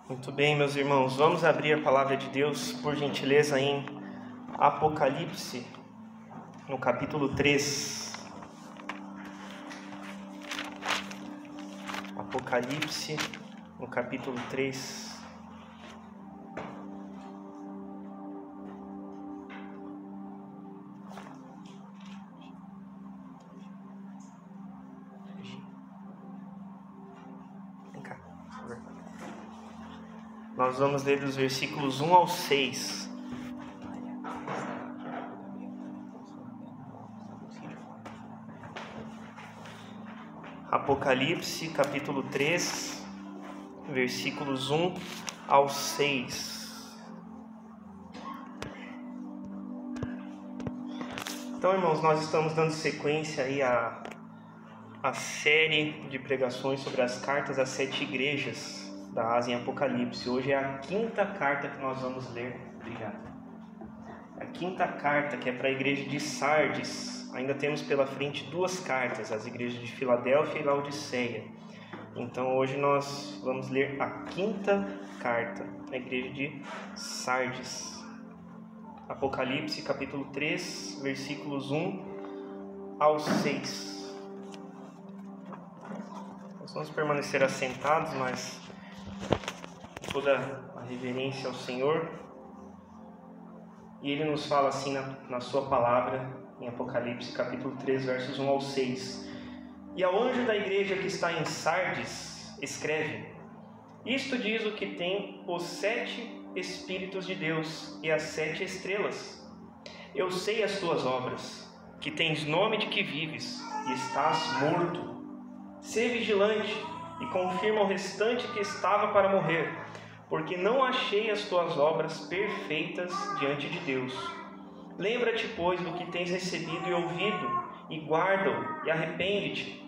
Muito bem, meus irmãos, vamos abrir a palavra de Deus, por gentileza, em Apocalipse, no capítulo 3. Apocalipse, no capítulo 3. Nós vamos ler dos versículos 1 ao 6. Apocalipse, capítulo 3, versículos 1 ao 6. Então, irmãos, nós estamos dando sequência aí à série de pregações sobre as cartas às 7 igrejas da Ásia em Apocalipse. Hoje é a quinta carta que nós vamos ler. Obrigado. A quinta carta, que é para a igreja de Sardes. Ainda temos pela frente 2 cartas, as igrejas de Filadélfia e Laodiceia. Então hoje nós vamos ler a quinta carta, a igreja de Sardes. Apocalipse, capítulo 3, versículos 1 ao 6. Nós vamos permanecer assentados, mas toda a reverência ao Senhor. E Ele nos fala assim na sua palavra, em Apocalipse capítulo 3, versos 1 ao 6. E ao anjo da igreja que está em Sardes, escreve: Isto diz o que tem os 7 Espíritos de Deus e as 7 estrelas. Eu sei as tuas obras, que tens nome de que vives e estás morto. Sê vigilante e confirma o restante que estava para morrer, porque não achei as tuas obras perfeitas diante de Deus. Lembra-te, pois, do que tens recebido e ouvido, e guarda-o, e arrepende-te.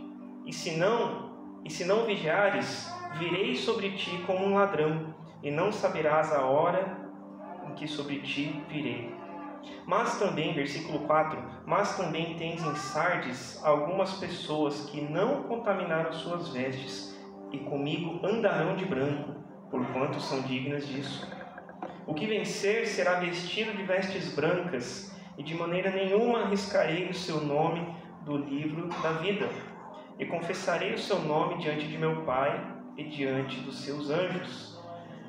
E se não vigiares, virei sobre ti como um ladrão, e não saberás a hora em que sobre ti virei. Mas também, versículo 4, mas também tens em Sardes algumas pessoas que não contaminaram suas vestes, e comigo andarão de branco, porquanto são dignas disso. O que vencer será vestido de vestes brancas, e de maneira nenhuma arriscarei o seu nome do livro da vida. E confessarei o seu nome diante de meu Pai e diante dos seus anjos.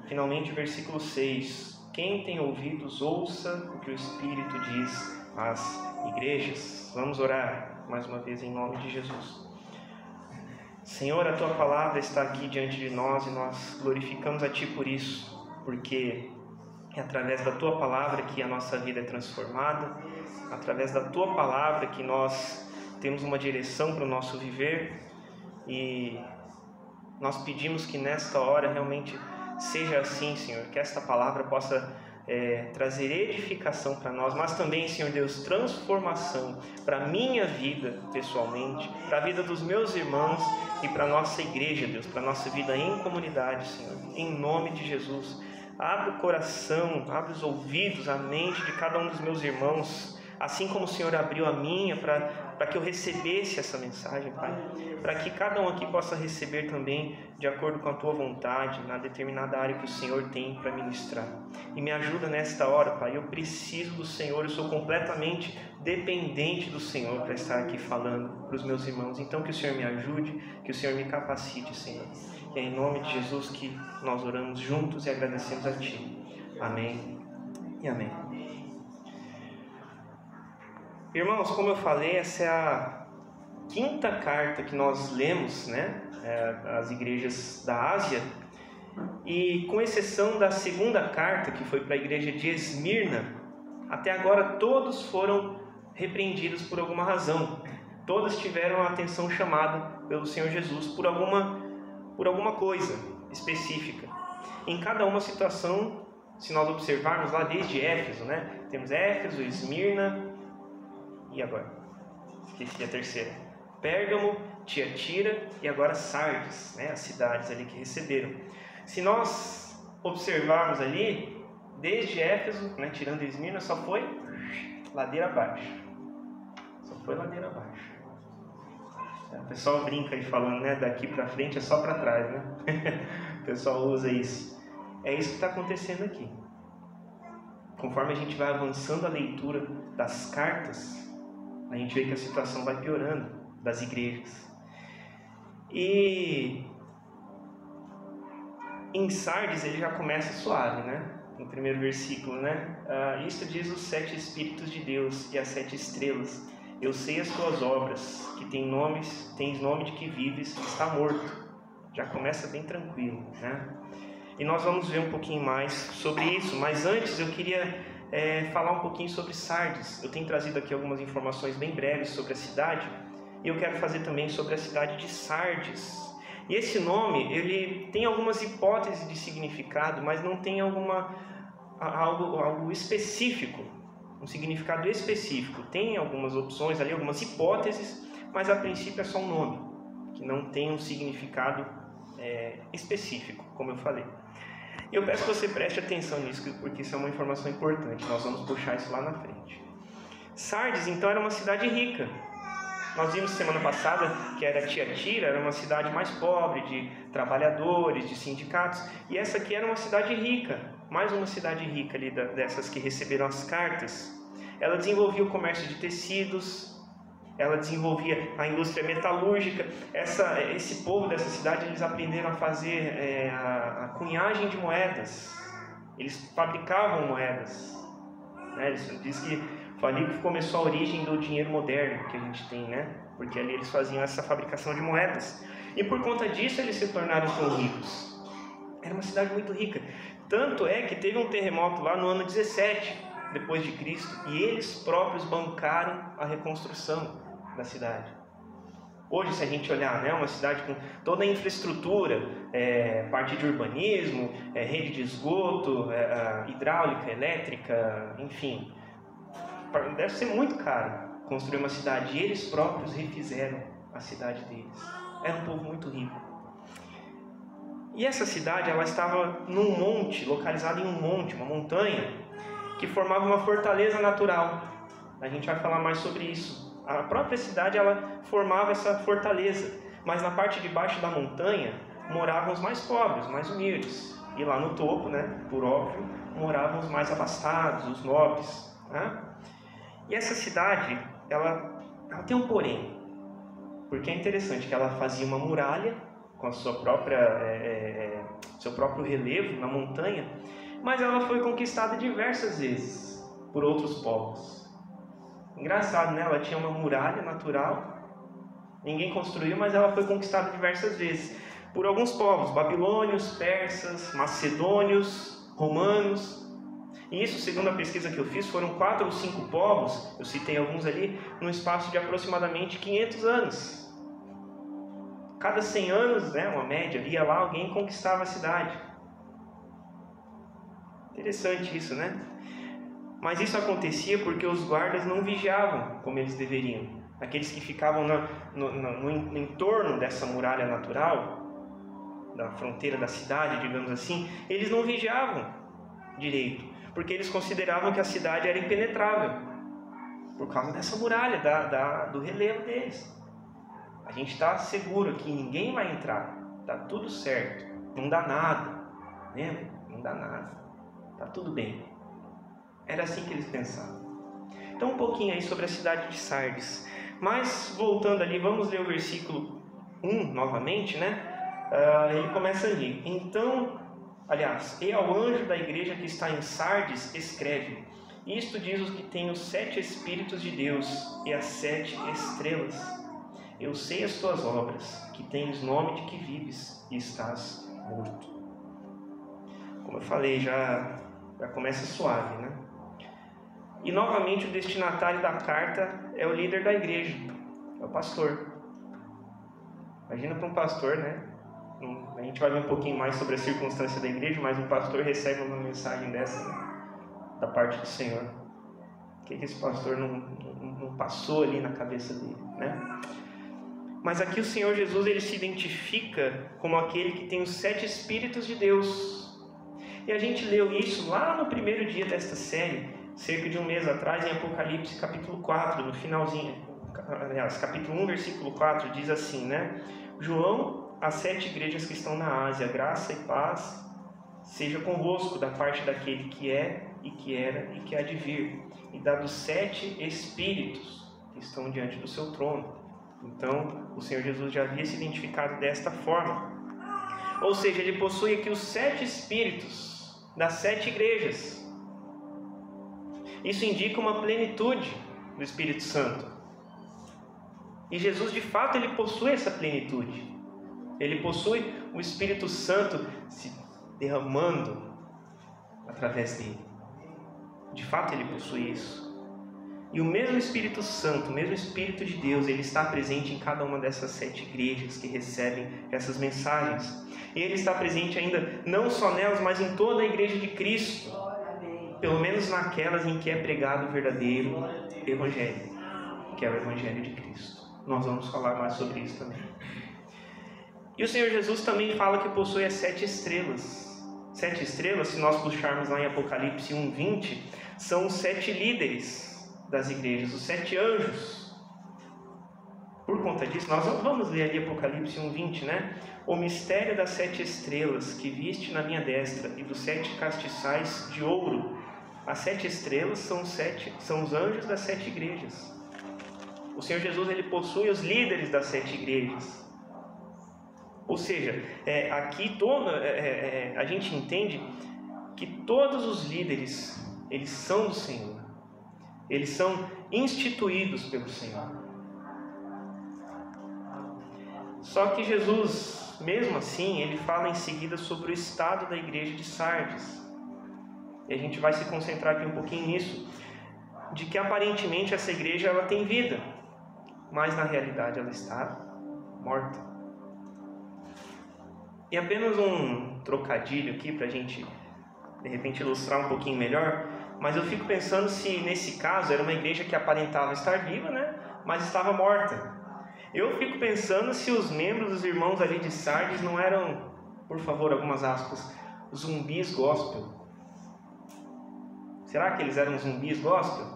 Finalmente, versículo 6. Quem tem ouvidos, ouça o que o Espírito diz às igrejas. Vamos orar mais uma vez em nome de Jesus. Senhor, a Tua palavra está aqui diante de nós e nós glorificamos a Ti por isso, porque é através da Tua palavra que a nossa vida é transformada, através da Tua palavra que nós temos uma direção para o nosso viver, e nós pedimos que nesta hora realmente seja assim, Senhor, que esta palavra possa trazer edificação para nós, mas também, Senhor Deus, transformação para a minha vida pessoalmente, para a vida dos meus irmãos e para a nossa igreja, Deus, para a nossa vida em comunidade, Senhor, em nome de Jesus. Abre o coração, abre os ouvidos, a mente de cada um dos meus irmãos, assim como o Senhor abriu a minha para que eu recebesse essa mensagem, Pai, para que cada um aqui possa receber também de acordo com a Tua vontade, na determinada área que o Senhor tem para ministrar. E me ajuda nesta hora, Pai, eu preciso do Senhor, eu sou completamente dependente do Senhor para estar aqui falando para os meus irmãos. Então que o Senhor me ajude, que o Senhor me capacite, Senhor. E é em nome de Jesus que nós oramos juntos e agradecemos a Ti. Amém e amém. Irmãos, como eu falei, essa é a quinta carta que nós lemos, às igrejas da Ásia, e com exceção da segunda carta, que foi para a igreja de Esmirna, até agora todos foram repreendidos por alguma razão. Todas tiveram a atenção chamada pelo Senhor Jesus por alguma coisa específica. Em cada uma situação, se nós observarmos lá desde Éfeso, temos Éfeso, Esmirna, e agora? Esqueci a terceira. Pérgamo, Tiatira e agora Sardes, as cidades ali que receberam. Se nós observarmos ali, desde Éfeso, tirando Esmirna, só foi ladeira abaixo. Só foi ladeira abaixo. O pessoal brinca aí falando, daqui para frente é só para trás, O pessoal usa isso. É isso que está acontecendo aqui. Conforme a gente vai avançando a leitura das cartas, a gente vê que a situação vai piorando das igrejas. E em Sardes ele já começa suave, né? No primeiro versículo, né? Isto diz os 7 Espíritos de Deus e as 7 estrelas. Eu sei as tuas obras, que tens nome de que vives, está morto. Já começa bem tranquilo, né? E nós vamos ver um pouquinho mais sobre isso, mas antes eu queria falar um pouquinho sobre Sardes. Eu tenho trazido aqui algumas informações bem breves sobre a cidade, e eu quero fazer também sobre a cidade de Sardes. E esse nome, ele tem algumas hipóteses de significado, mas não tem algo específico, um significado específico. Tem algumas opções ali, algumas hipóteses, mas a princípio é só um nome, que não tem um significado específico, como eu falei. E eu peço que você preste atenção nisso, porque isso é uma informação importante. Nós vamos puxar isso lá na frente. Sardes, então, era uma cidade rica. Nós vimos semana passada que era Tiatira, era uma cidade mais pobre, de trabalhadores, de sindicatos. E essa aqui era uma cidade rica, mais uma cidade rica ali dessas que receberam as cartas. Ela desenvolvia o comércio de tecidos, ela desenvolvia a indústria metalúrgica. Esse povo dessa cidade, eles aprenderam a fazer a cunhagem de moedas. Eles fabricavam moedas. Diz que ali começou a origem do dinheiro moderno que a gente tem, né? Porque ali eles faziam essa fabricação de moedas. E por conta disso eles se tornaram tão ricos. Era uma cidade muito rica. Tanto é que teve um terremoto lá no ano 17 depois de Cristo, e eles próprios bancaram a reconstrução da cidade. Hoje, se a gente olhar, né, uma cidade com toda a infraestrutura, parte de urbanismo, rede de esgoto, hidráulica, elétrica, enfim, deve ser muito caro construir uma cidade. E eles próprios refizeram a cidade deles. Era um povo muito rico. E essa cidade, ela estava num monte, localizada em um monte, uma montanha, que formava uma fortaleza natural. A gente vai falar mais sobre isso. A própria cidade, ela formava essa fortaleza, mas na parte de baixo da montanha moravam os mais pobres, mais humildes. E lá no topo, né, por óbvio, moravam os mais abastados, os nobres, né? E essa cidade, ela tem um porém, porque é interessante que ela fazia uma muralha com a sua própria, seu próprio relevo na montanha, mas ela foi conquistada diversas vezes por outros povos. Engraçado, né? Ela tinha uma muralha natural, ninguém construiu, mas ela foi conquistada diversas vezes por alguns povos, babilônios, persas, macedônios, romanos. E isso, segundo a pesquisa que eu fiz, foram 4 ou 5 povos, eu citei alguns ali, num espaço de aproximadamente 500 anos. Cada 100 anos, né, uma média, ia lá, alguém conquistava a cidade. Interessante isso, né? Mas isso acontecia porque os guardas não vigiavam como eles deveriam. Aqueles que ficavam no entorno dessa muralha natural, da fronteira da cidade, digamos assim, eles não vigiavam direito, porque eles consideravam que a cidade era impenetrável, por causa dessa muralha, do relevo deles. A gente está seguro aqui, ninguém vai entrar, está tudo certo, não dá nada, lembra? Não dá nada, está tudo bem. Era assim que eles pensavam. Então um pouquinho aí sobre a cidade de Sardes. Mas voltando ali, vamos ler o versículo 1 novamente, né? Ele começa ali. Então, e ao anjo da igreja que está em Sardes, escreve: isto diz os que têm os 7 Espíritos de Deus e as 7 estrelas. Eu sei as tuas obras, que tens nome de que vives e estás morto. Como eu falei, já começa suave, né? E novamente o destinatário da carta é o líder da igreja, é o pastor. Imagina para um pastor, né? A gente vai ver um pouquinho mais sobre a circunstância da igreja, mas um pastor recebe uma mensagem dessa, né, da parte do Senhor. O que esse pastor não passou ali na cabeça dele, né? Mas aqui o Senhor Jesus, ele se identifica como aquele que tem os 7 Espíritos de Deus. E a gente leu isso lá no primeiro dia desta série, cerca de um mês atrás, em Apocalipse capítulo 4, no finalzinho, aliás, capítulo 1, versículo 4, diz assim, né? João, as 7 igrejas que estão na Ásia, graça e paz seja convosco da parte daquele que é, e que era, e que há de vir, e da dos 7 Espíritos que estão diante do seu trono. Então, o Senhor Jesus já havia se identificado desta forma. Ou seja, ele possui aqui os 7 Espíritos das 7 igrejas. Isso indica uma plenitude do Espírito Santo. E Jesus, de fato, ele possui essa plenitude. Ele possui o Espírito Santo se derramando através dele. De fato, ele possui isso. E o mesmo Espírito Santo, o mesmo Espírito de Deus, ele está presente em cada uma dessas 7 igrejas que recebem essas mensagens. E ele está presente ainda não só nelas, mas em toda a igreja de Cristo. Pelo menos naquelas em que é pregado o verdadeiro Evangelho, que é o Evangelho de Cristo. Nós vamos falar mais sobre isso também. E o Senhor Jesus também fala que possui as 7 estrelas. 7 estrelas, se nós puxarmos lá em Apocalipse 1:20, são os 7 líderes das igrejas, os 7 anjos. Por conta disso, nós vamos ler ali Apocalipse 1:20, né? O mistério das 7 estrelas que viste na minha destra e dos 7 castiçais de ouro. As 7 estrelas são os anjos das 7 igrejas. O Senhor Jesus, ele possui os líderes das 7 igrejas. Ou seja, aqui a gente entende que todos os líderes, eles são do Senhor. Eles são instituídos pelo Senhor. Só que Jesus, mesmo assim, ele fala em seguida sobre o estado da igreja de Sardes. E a gente vai se concentrar aqui um pouquinho nisso, de que aparentemente essa igreja ela tem vida, mas na realidade ela está morta. E apenas um trocadilho aqui para a gente, de repente, ilustrar um pouquinho melhor, mas eu fico pensando se nesse caso era uma igreja que aparentava estar viva, né, mas estava morta. Eu fico pensando se os membros, os irmãos ali de Sardes não eram, por favor, algumas aspas, zumbis gospel. Será que eles eram zumbis gospel?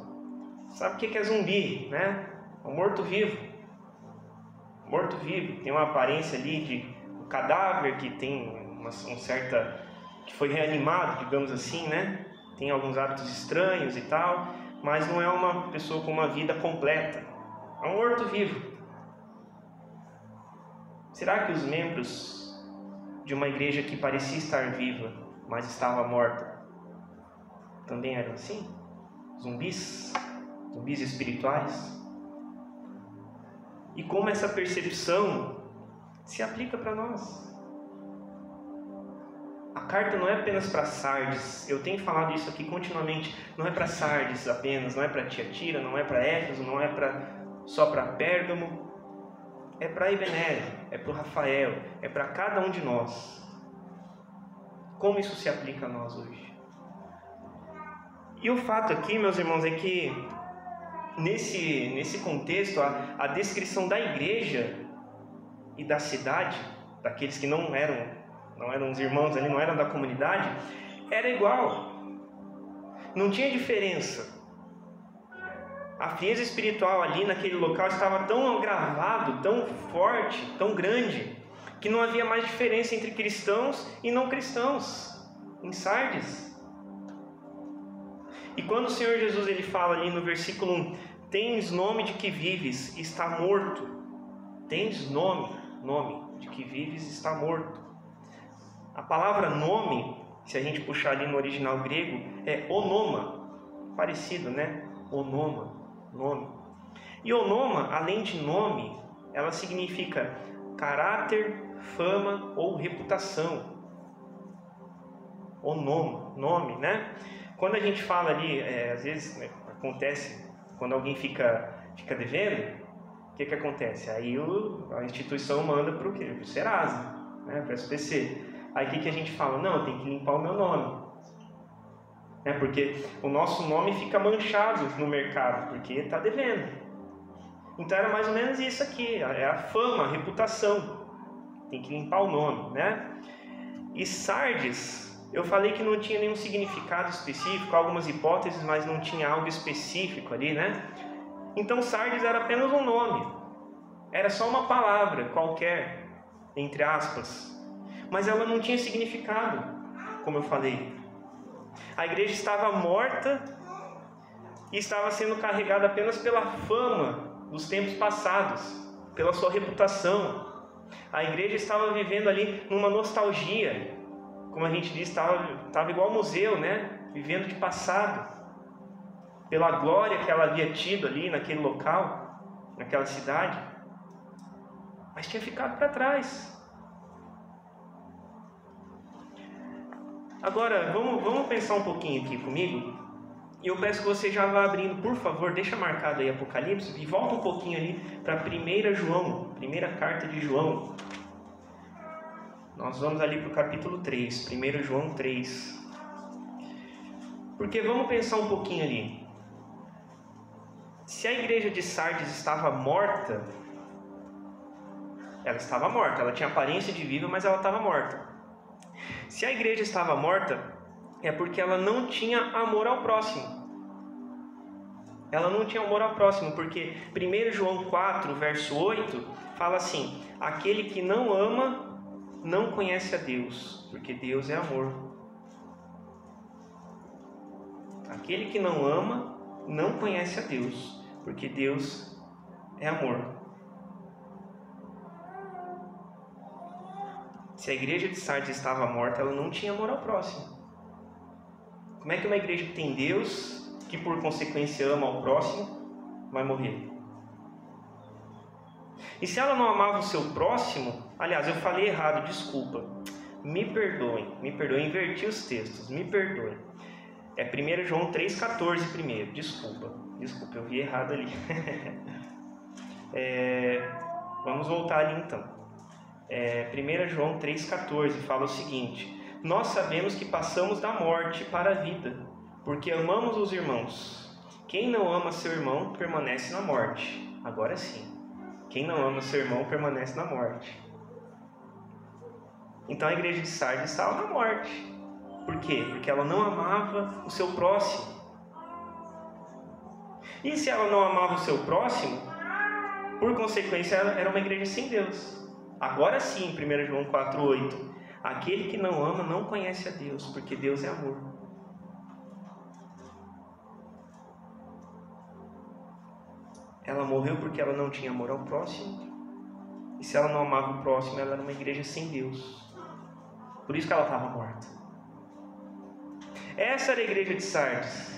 Sabe o que é zumbi, né? Um morto-vivo. Morto-vivo, tem uma aparência ali de um cadáver que tem uma certa... que foi reanimado, digamos assim, né? Tem alguns hábitos estranhos e tal, mas não é uma pessoa com uma vida completa. É um morto-vivo. Será que os membros de uma igreja que parecia estar viva, mas estava morta, também eram assim? Zumbis? Zumbis espirituais? E como essa percepção se aplica para nós? A carta não é apenas para Sardes. Eu tenho falado isso aqui continuamente. Não é para Sardes apenas, não é para Tiatira, não é para Éfeso, não é só para Pérgamo. É para Ebenezer, é para o Rafael, é para cada um de nós. Como isso se aplica a nós hoje? E o fato aqui, meus irmãos, é que nesse contexto, a descrição da igreja e da cidade, daqueles que não eram os irmãos ali, não eram da comunidade, era igual. Não tinha diferença. A frieza espiritual ali naquele local estava tão agravado, tão forte, tão grande, que não havia mais diferença entre cristãos e não cristãos em Sardes. E quando o Senhor Jesus ele fala ali no versículo 1, tens nome de que vives, está morto. Tens nome de que vives, está morto. A palavra nome, se a gente puxar ali no original grego, é onoma. Parecido, né? Onoma, nome. E onoma, além de nome, ela significa caráter, fama ou reputação. Onoma, nome, né? Quando a gente fala ali, às vezes, né, acontece, quando alguém fica devendo, o que acontece? Aí a instituição manda para o quê? Para o Serasa, né? Para o SPC. Aí o que a gente fala? Não, tem que limpar o meu nome. Porque o nosso nome fica manchado no mercado, porque está devendo. Então era mais ou menos isso aqui, é a fama, a reputação. Tem que limpar o nome, né? E Sardes, eu falei que não tinha nenhum significado específico, algumas hipóteses, mas não tinha algo específico ali, né? Então Sardes era apenas um nome. Era só uma palavra qualquer, entre aspas. Mas ela não tinha significado. como eu falei. A igreja estava morta e estava sendo carregada apenas pela fama dos tempos passados, pela sua reputação. A igreja estava vivendo ali numa nostalgia, como a gente diz, estava igual ao museu, né? Vivendo de passado, pela glória que ela havia tido ali naquele local, naquela cidade, mas tinha ficado para trás. Agora, vamos pensar um pouquinho aqui comigo. E eu peço que você já vá abrindo, por favor, deixa marcado aí Apocalipse e volta um pouquinho ali para 1 João, primeira carta de João. Nós vamos ali para o capítulo 3, 1 João 3. Porque vamos pensar um pouquinho ali. Se a igreja de Sardes estava morta, ela estava morta, ela tinha aparência de viva, mas ela estava morta. Se a igreja estava morta, é porque ela não tinha amor ao próximo. Ela não tinha amor ao próximo, porque 1 João 4, verso 8, fala assim: aquele que não ama, não conhece a Deus, porque Deus é amor. Aquele que não ama, não conhece a Deus, porque Deus é amor. Se a igreja de Sardes estava morta, ela não tinha amor ao próximo. Como é que uma igreja que tem Deus, que por consequência ama ao próximo, vai morrer? E se ela não amava o seu próximo, aliás, eu falei errado, desculpa, me perdoem, inverti os textos, me perdoem. É 1 João 3,14 primeiro, desculpa, eu vi errado ali. Vamos voltar ali então. 1 João 3,14 fala o seguinte: nós sabemos que passamos da morte para a vida, porque amamos os irmãos. Quem não ama seu irmão permanece na morte. Agora sim, quem não ama seu irmão permanece na morte. Então a igreja de Sardes estava na morte. Por quê? Porque ela não amava o seu próximo. E se ela não amava o seu próximo, por consequência ela era uma igreja sem Deus. Agora sim, 1 João 4,8: aquele que não ama não conhece a Deus, porque Deus é amor. Ela morreu porque ela não tinha amor ao próximo. E se ela não amava o próximo, ela era uma igreja sem Deus. Por isso que ela estava morta. Essa era a igreja de Sardes.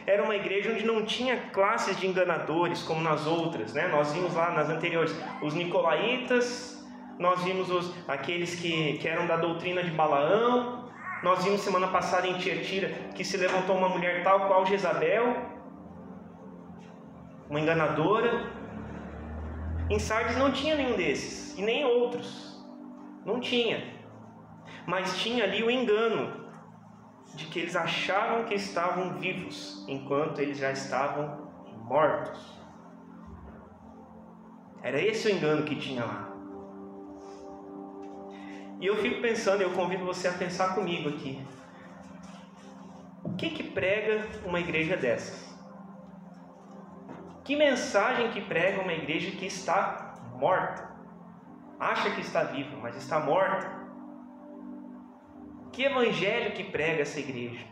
Era uma igreja onde não tinha classes de enganadores como nas outras, né? Nós vimos lá nas anteriores os nicolaítas, nós vimos aqueles que eram da doutrina de Balaão, nós vimos semana passada em Tiatira que se levantou uma mulher tal qual Jezabel, uma enganadora. Em Sardes não tinha nenhum desses, e nem outros, não tinha, mas tinha ali o engano de que eles achavam que estavam vivos, enquanto eles já estavam mortos. Era esse o engano que tinha lá. E eu fico pensando, eu convido você a pensar comigo aqui. O que prega uma igreja dessas? Que mensagem que prega uma igreja que está morta? Acha que está viva, mas está morta. Que evangelho que prega essa igreja?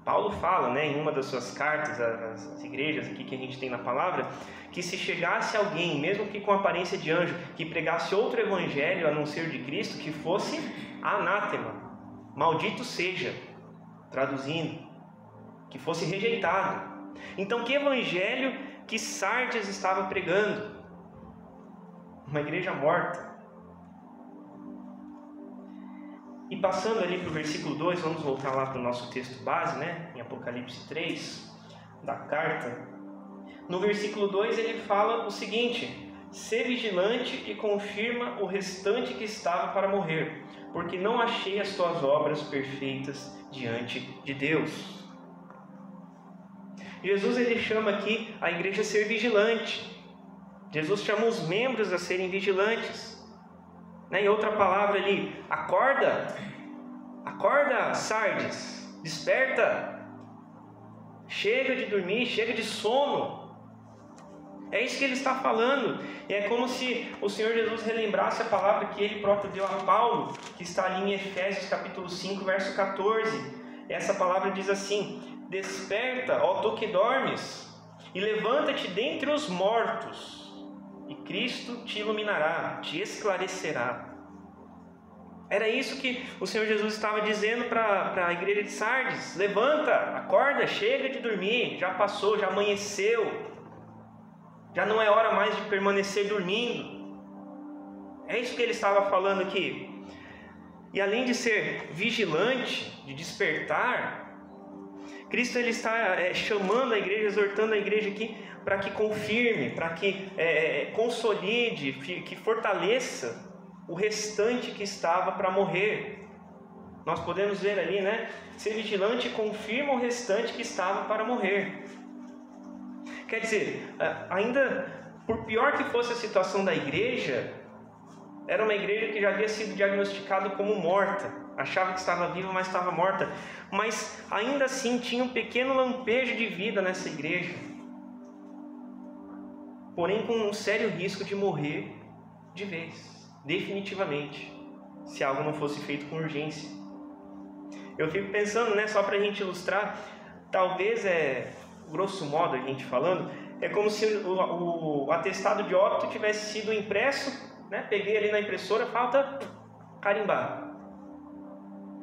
Paulo fala, né, em uma das suas cartas às igrejas aqui que a gente tem na palavra, que se chegasse alguém, mesmo que com aparência de anjo, que pregasse outro evangelho a não ser de Cristo, que fosse anátema, maldito seja, traduzindo, que fosse rejeitado. Então, que evangelho que Sardes estava pregando? Uma igreja morta. E passando ali para o versículo 2, vamos voltar lá para o nosso texto base, né? Em Apocalipse 3, da carta. No versículo 2 ele fala o seguinte: sê vigilante e confirma o restante que estava para morrer, porque não achei as tuas obras perfeitas diante de Deus. Jesus ele chama aqui a igreja a ser vigilante. Jesus chama os membros a serem vigilantes. Em outra palavra ali, acorda, Sardes, desperta, chega de dormir, chega de sono. É isso que ele está falando. E é como se o Senhor Jesus relembrasse a palavra que ele próprio deu a Paulo, que está ali em Efésios capítulo 5, verso 14. Essa palavra diz assim: desperta, ó tu que dormes, e levanta-te dentre os mortos, e Cristo te iluminará, te esclarecerá. Era isso que o Senhor Jesus estava dizendo para a igreja de Sardes: levanta, acorda, chega de dormir, já passou, já amanheceu, já não é hora mais de permanecer dormindo. É isso que ele estava falando aqui. E além de ser vigilante, de despertar, Cristo ele está chamando a igreja, exortando a igreja aqui para que confirme, para que consolide, que fortaleça o restante que estava para morrer. Nós podemos ver ali, né? Ser vigilante confirma o restante que estava para morrer. Quer dizer, ainda por pior que fosse a situação da igreja, era uma igreja que já havia sido diagnosticada como morta. Achava que estava viva, mas estava morta. Mas ainda assim tinha um pequeno lampejo de vida nessa igreja. Porém com um sério risco de morrer de vez, definitivamente, se algo não fosse feito com urgência. Eu fico pensando, né, só para a gente ilustrar, talvez grosso modo a gente falando, é como se o atestado de óbito tivesse sido impresso, né? Peguei ali na impressora, falta carimbar.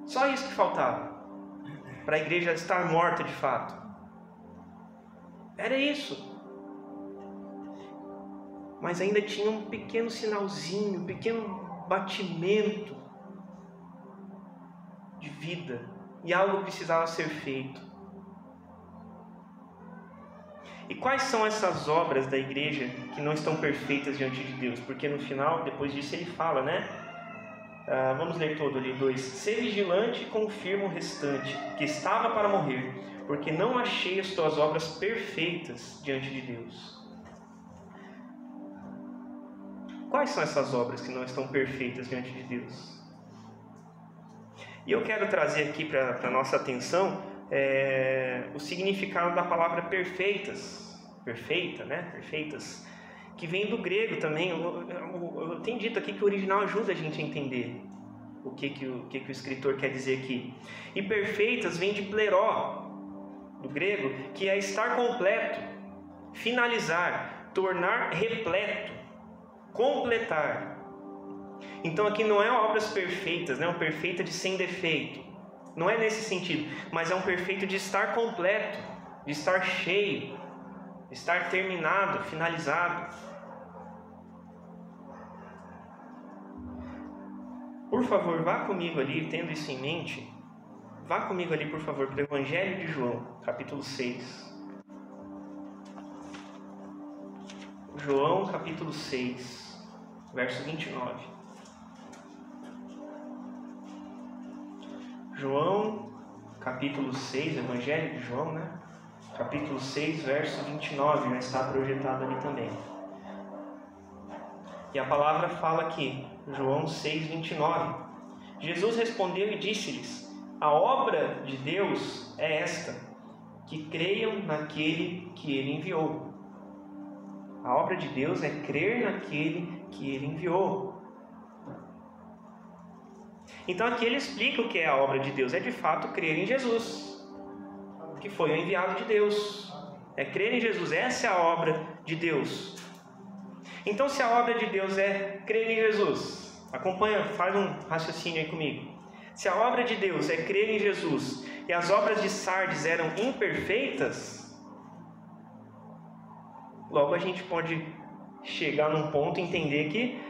Só isso que faltava para a igreja estar morta de fato. Era isso. Mas ainda tinha um pequeno sinalzinho, um pequeno batimento de vida, e algo precisava ser feito. E quais são essas obras da igreja que não estão perfeitas diante de Deus? Porque no final, depois disso, ele fala, né? Vamos ler todo ali, 2. Ser vigilante e confirma o restante, que estava para morrer, porque não achei as tuas obras perfeitas diante de Deus. Quais são essas obras que não estão perfeitas diante de Deus? E eu quero trazer aqui para a nossa atenção o significado da palavra perfeitas, que vem do grego também. Eu tenho dito aqui que o original ajuda a gente a entender o que o escritor quer dizer aqui. E perfeitas vem de pleró, do grego, que é estar completo, finalizar, tornar repleto, completar. Então aqui não é obras perfeitas, né? Um perfeita de sem defeito. Não é nesse sentido, mas é um perfeito de estar completo, de estar cheio, de estar terminado, finalizado. Por favor, vá comigo ali, tendo isso em mente, vá comigo ali, por favor, para o Evangelho de João, capítulo 6. João, capítulo 6, verso 29. João, capítulo 6, Evangelho de João, né? Capítulo 6, verso 29, já está projetado ali também. E a palavra fala aqui, João 6, 29. Jesus respondeu e disse-lhes: a obra de Deus é esta, que creiam naquele que Ele enviou. A obra de Deus é crer naquele que Ele enviou. Então aqui ele explica o que é a obra de Deus. É de fato crer em Jesus, que foi o enviado de Deus. É crer em Jesus, essa é a obra de Deus. Então se a obra de Deus é crer em Jesus, acompanha, faz um raciocínio aí comigo. Se a obra de Deus é crer em Jesus e as obras de Sardes eram imperfeitas, logo a gente pode chegar num ponto e entender que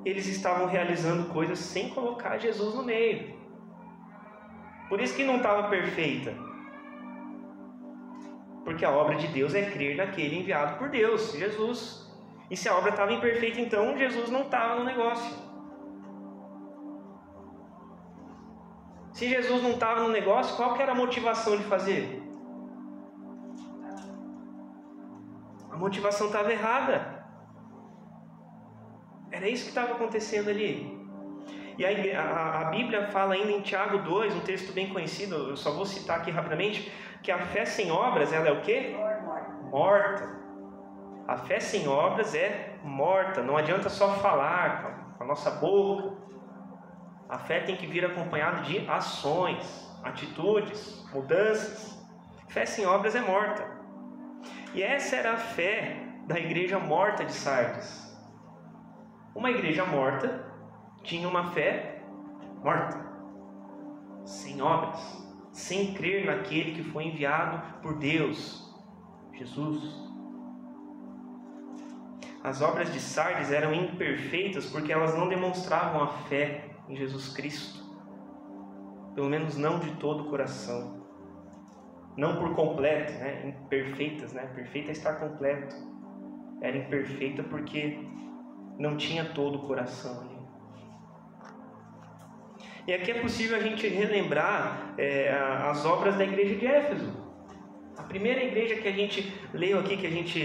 eles estavam realizando coisas sem colocar Jesus no meio. Por isso que não estava perfeita. Porque a obra de Deus é crer naquele enviado por Deus, Jesus. E se a obra estava imperfeita, então Jesus não estava no negócio. Se Jesus não estava no negócio, qual que era a motivação de fazer? A motivação estava errada. Era isso que estava acontecendo ali. E a Bíblia fala ainda em Tiago 2, um texto bem conhecido, eu só vou citar aqui rapidamente, que a fé sem obras, ela é o quê? Morta. A fé sem obras é morta. Não adianta só falar com a nossa boca. A fé tem que vir acompanhada de ações, atitudes, mudanças. Fé sem obras é morta. E essa era a fé da igreja morta de Sardes. Uma igreja morta tinha uma fé morta, sem obras, sem crer naquele que foi enviado por Deus, Jesus. As obras de Sardes eram imperfeitas porque elas não demonstravam a fé em Jesus Cristo, pelo menos não de todo o coração, não por completo, imperfeitas, perfeita é estar completo, era imperfeita porque não tinha todo o coração ali. E aqui é possível a gente relembrar as obras da igreja de Éfeso. A primeira igreja que a gente leu aqui, que a gente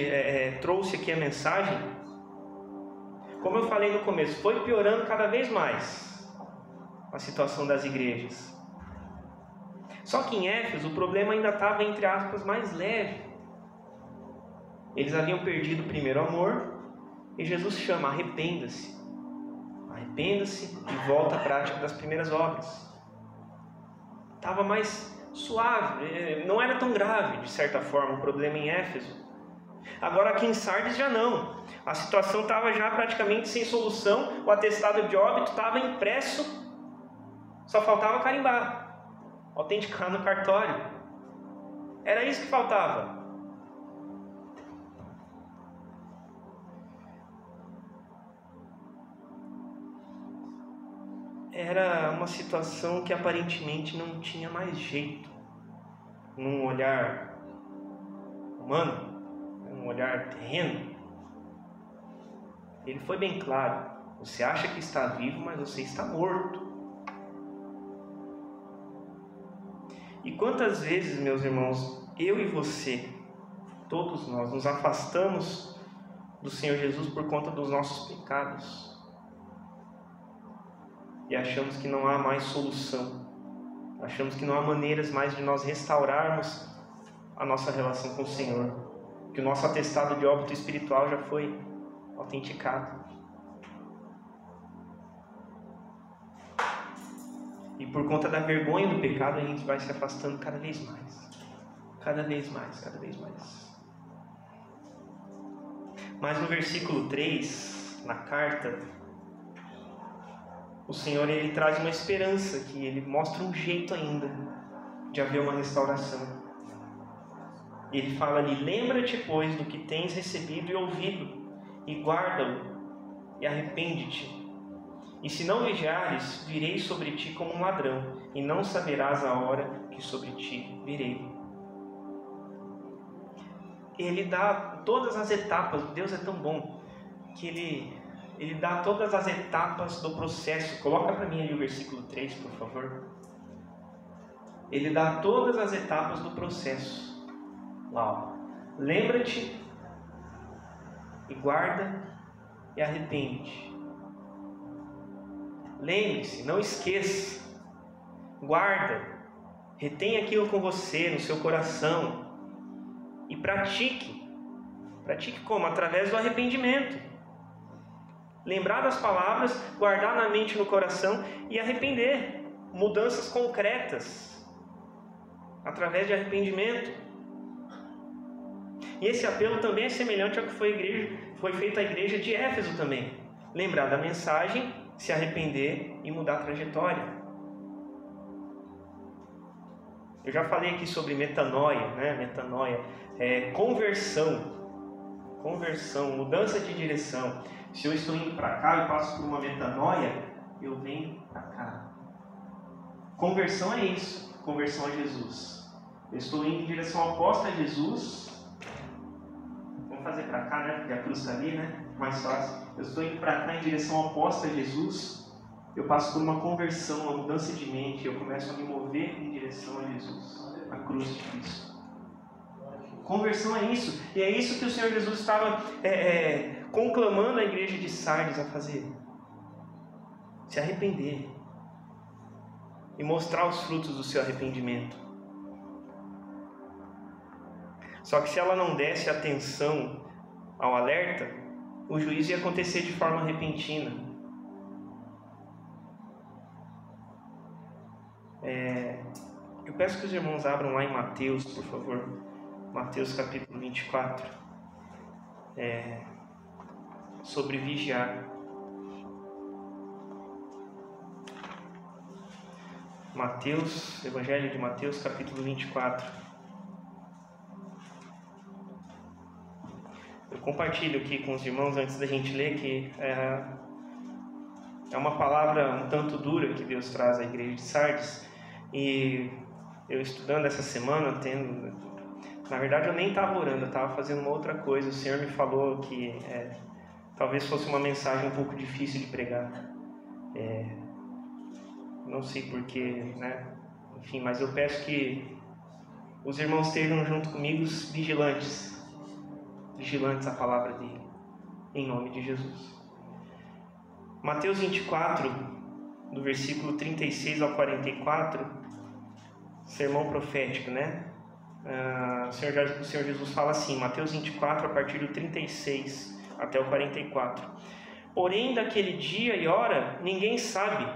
trouxe aqui a mensagem, como eu falei no começo, foi piorando cada vez mais a situação das igrejas. Só que em Éfeso o problema ainda estava, entre aspas, mais leve. Eles haviam perdido o primeiro amor e Jesus chama: arrependa-se. Arrependa-se e volta à prática das primeiras obras. Estava mais suave, não era tão grave, de certa forma, o problema em Éfeso. Agora aqui em Sardes já não. A situação estava já praticamente sem solução, o atestado de óbito estava impresso, só faltava carimbar, autenticar no cartório. Era isso que faltava. Era uma situação que aparentemente não tinha mais jeito, num olhar humano, num olhar terreno. Ele foi bem claro: você acha que está vivo, mas você está morto. E quantas vezes, meus irmãos, eu e você, todos nós, nos afastamos do Senhor Jesus por conta dos nossos pecados e achamos que não há mais solução, achamos que não há maneiras mais de nós restaurarmos a nossa relação com o Senhor, que o nosso atestado de óbito espiritual já foi autenticado. E por conta da vergonha do pecado, a gente vai se afastando cada vez mais. Cada vez mais, cada vez mais. Mas no versículo 3, na carta, o Senhor ele traz uma esperança, que ele mostra um jeito ainda de haver uma restauração. Ele fala ali: lembra-te, pois, do que tens recebido e ouvido, e guarda-o, e arrepende-te. E se não vigiares, virei sobre ti como um ladrão, e não saberás a hora que sobre ti virei. Ele dá todas as etapas. Deus é tão bom que Ele dá todas as etapas do processo. Coloca para mim ali o versículo 3, por favor. Ele dá todas as etapas do processo. Lá, ó. Lembra-te, e guarda, e arrepende. Lembre-se, não esqueça, guarda, retenha aquilo com você, no seu coração, e pratique. Pratique como? Através do arrependimento. Lembrar das palavras, guardar na mente e no coração e arrepender. Mudanças concretas, através de arrependimento. E esse apelo também é semelhante ao que foi feito à igreja de Éfeso também. Lembrar da mensagem, se arrepender e mudar a trajetória. Eu já falei aqui sobre metanoia, Metanoia é conversão, mudança de direção. Se eu estou indo para cá e passo por uma metanoia, eu venho para cá. Conversão é isso, conversão a Jesus. Eu estou indo em direção oposta a Jesus. Vamos fazer para cá, porque a cruz está ali, mais fácil. Eu estou indo para cá em direção oposta a Jesus. Eu passo por uma conversão, uma mudança de mente. Eu começo a me mover em direção a Jesus, a cruz de Cristo. Conversão é isso. E é isso que o Senhor Jesus estava conclamando a igreja de Sardes a fazer. Se arrepender. E mostrar os frutos do seu arrependimento. Só que se ela não desse atenção ao alerta, o juízo ia acontecer de forma repentina. Eu peço que os irmãos abram lá em Mateus, por favor. Mateus capítulo 24. Sobre vigiar. Mateus, Evangelho de Mateus, capítulo 24. Eu compartilho aqui com os irmãos antes da gente ler que é uma palavra um tanto dura que Deus traz à igreja de Sardes. E eu estudando essa semana, na verdade eu nem estava orando, eu estava fazendo uma outra coisa. O Senhor me falou que talvez fosse uma mensagem um pouco difícil de pregar. Não sei porquê, né? Enfim, mas eu peço que os irmãos estejam junto comigo vigilantes à palavra dele, em nome de Jesus. Mateus 24, do versículo 36 ao 44, sermão profético, né? O Senhor Jesus fala assim, Mateus 24, a partir do 36 até o 44. Porém, daquele dia e hora, ninguém sabe,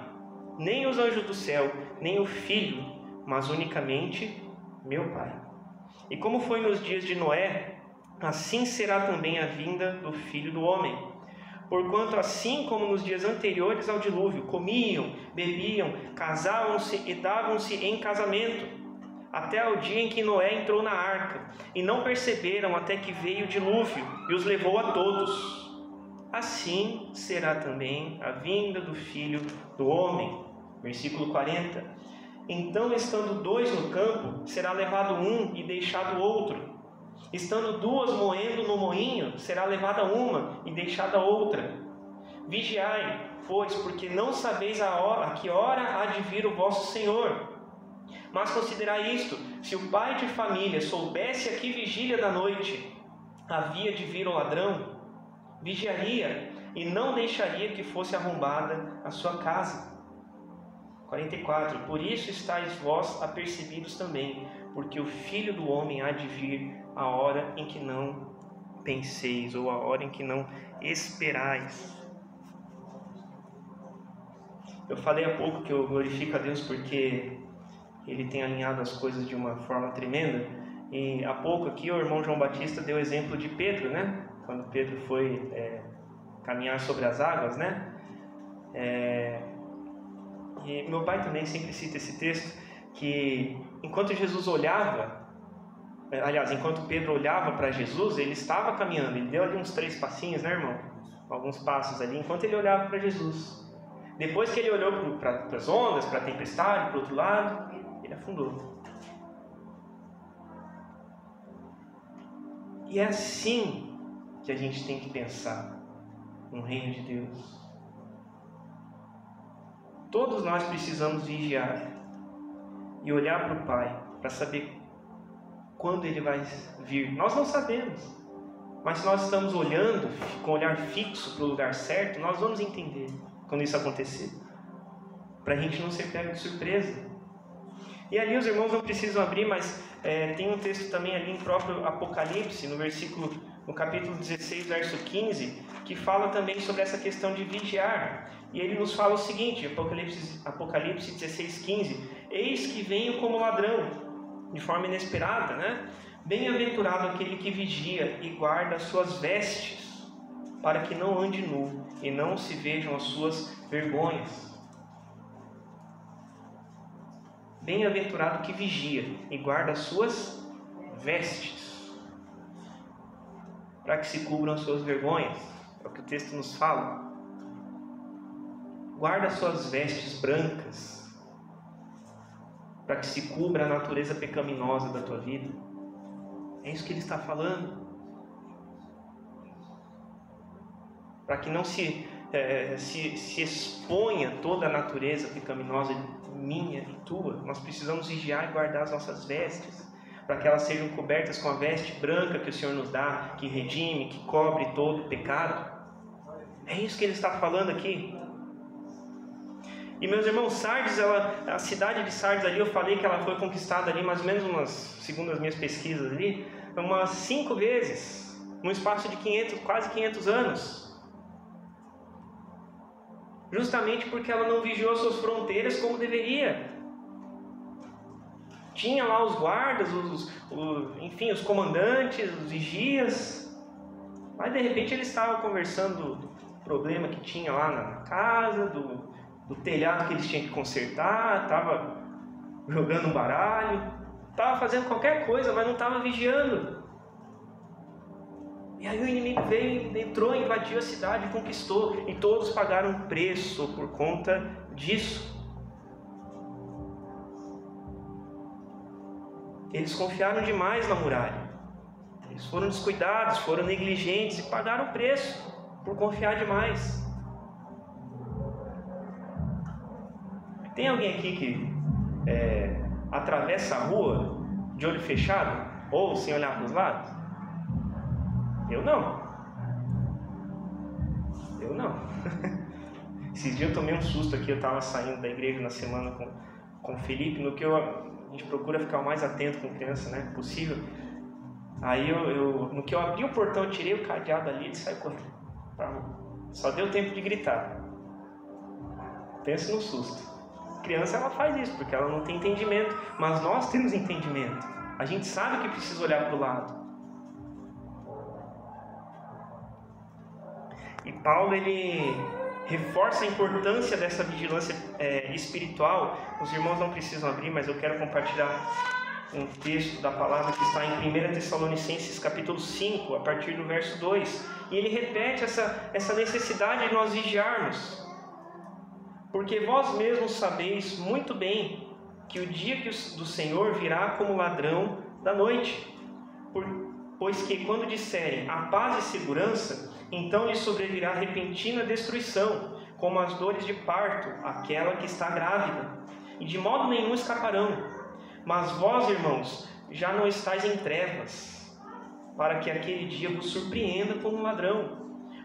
nem os anjos do céu, nem o Filho, mas unicamente meu Pai. E como foi nos dias de Noé, assim será também a vinda do Filho do Homem. Porquanto assim como nos dias anteriores ao dilúvio, comiam, bebiam, casavam-se e davam-se em casamento, até ao dia em que Noé entrou na arca, e não perceberam até que veio o dilúvio e os levou a todos. Assim será também a vinda do Filho do Homem. Versículo 40. Então, estando 2 no campo, será levado um e deixado outro. Estando 2 moendo no moinho, será levada uma e deixada outra. Vigiai, pois, porque não sabeis a que hora há de vir o vosso Senhor. Mas considerai isto: se o pai de família soubesse a que vigília da noite havia de vir o ladrão, vigiaria e não deixaria que fosse arrombada a sua casa. 44. Por isso estáis vós apercebidos também, porque o Filho do Homem há de vir a hora em que não penseis, ou a hora em que não esperais. Eu falei há pouco que eu glorifico a Deus porque Ele tem alinhado as coisas de uma forma tremenda. E há pouco aqui o irmão João Batista deu o exemplo de Pedro, né? Quando Pedro foi caminhar sobre as águas, né? E meu pai também sempre cita esse texto, que enquanto Jesus olhava, enquanto Pedro olhava para Jesus, ele estava caminhando, ele deu ali uns 3 passinhos, né, irmão? Alguns passos ali, enquanto ele olhava para Jesus. Depois que ele olhou para as ondas, para a tempestade, para o outro lado, ele afundou. E é assim que a gente tem que pensar no reino de Deus. Todos nós precisamos vigiar e olhar para o Pai para saber quando Ele vai vir. Nós não sabemos, mas se nós estamos olhando com o olhar fixo para o lugar certo, nós vamos entender quando isso acontecer, para a gente não ser pego de surpresa. E ali os irmãos não precisam abrir, mas tem um texto também ali em próprio Apocalipse, no capítulo 16, verso 15, que fala também sobre essa questão de vigiar. E ele nos fala o seguinte, Apocalipse 16, 15: Eis que venho como ladrão, de forma inesperada, né? Bem-aventurado aquele que vigia e guarda as suas vestes, para que não ande nu e não se vejam as suas vergonhas. Bem-aventurado que vigia e guarda as suas vestes, para que se cubram as suas vergonhas. É o que o texto nos fala. Guarda as suas vestes brancas, para que se cubra a natureza pecaminosa da tua vida. É isso que ele está falando. Para que não se exponha toda a natureza pecaminosa minha e tua, nós precisamos vigiar e guardar as nossas vestes, para que elas sejam cobertas com a veste branca que o Senhor nos dá, que redime, que cobre todo o pecado. É isso que ele está falando aqui. E meus irmãos, Sardes, a cidade de Sardes ali, eu falei que ela foi conquistada ali mais ou menos segundo as minhas pesquisas ali, umas 5 vezes. num espaço de quase 500 anos. Justamente porque ela não vigiou suas fronteiras como deveria. Tinha lá os guardas, os comandantes, os vigias. Mas de repente eles estavam conversando do problema que tinha lá na casa, do telhado que eles tinham que consertar, estava jogando um baralho, estava fazendo qualquer coisa, mas não estava vigiando. E aí o inimigo veio, entrou, invadiu a cidade, conquistou, e todos pagaram um preço por conta disso. Eles confiaram demais na muralha. Eles foram descuidados, foram negligentes e pagaram o preço por confiar demais. Tem alguém aqui que atravessa a rua de olho fechado ou sem olhar para os lados? Eu não. Esses dias eu tomei um susto aqui. Eu estava saindo da igreja na semana com o Felipe. No que a gente procura ficar o mais atento com criança, né, possível. Aí no que eu abri o portão, eu tirei o cadeado ali e saí correndo. Só deu tempo de gritar. Pensa no susto. A criança, ela faz isso porque ela não tem entendimento. Mas nós temos entendimento. A gente sabe que precisa olhar para o lado. E Paulo, ele reforça a importância dessa vigilância espiritual. Os irmãos não precisam abrir, mas eu quero compartilhar um texto da palavra que está em 1 Tessalonicenses capítulo 5, a partir do verso 2. E ele repete essa necessidade de nós vigiarmos. Porque vós mesmos sabeis muito bem que o dia do Senhor virá como ladrão da noite. Pois que quando disserem a paz e segurança, então lhe sobrevirá repentina destruição, como as dores de parto, aquela que está grávida, e de modo nenhum escaparão. Mas vós, irmãos, já não estáis em trevas, para que aquele dia vos surpreenda como ladrão.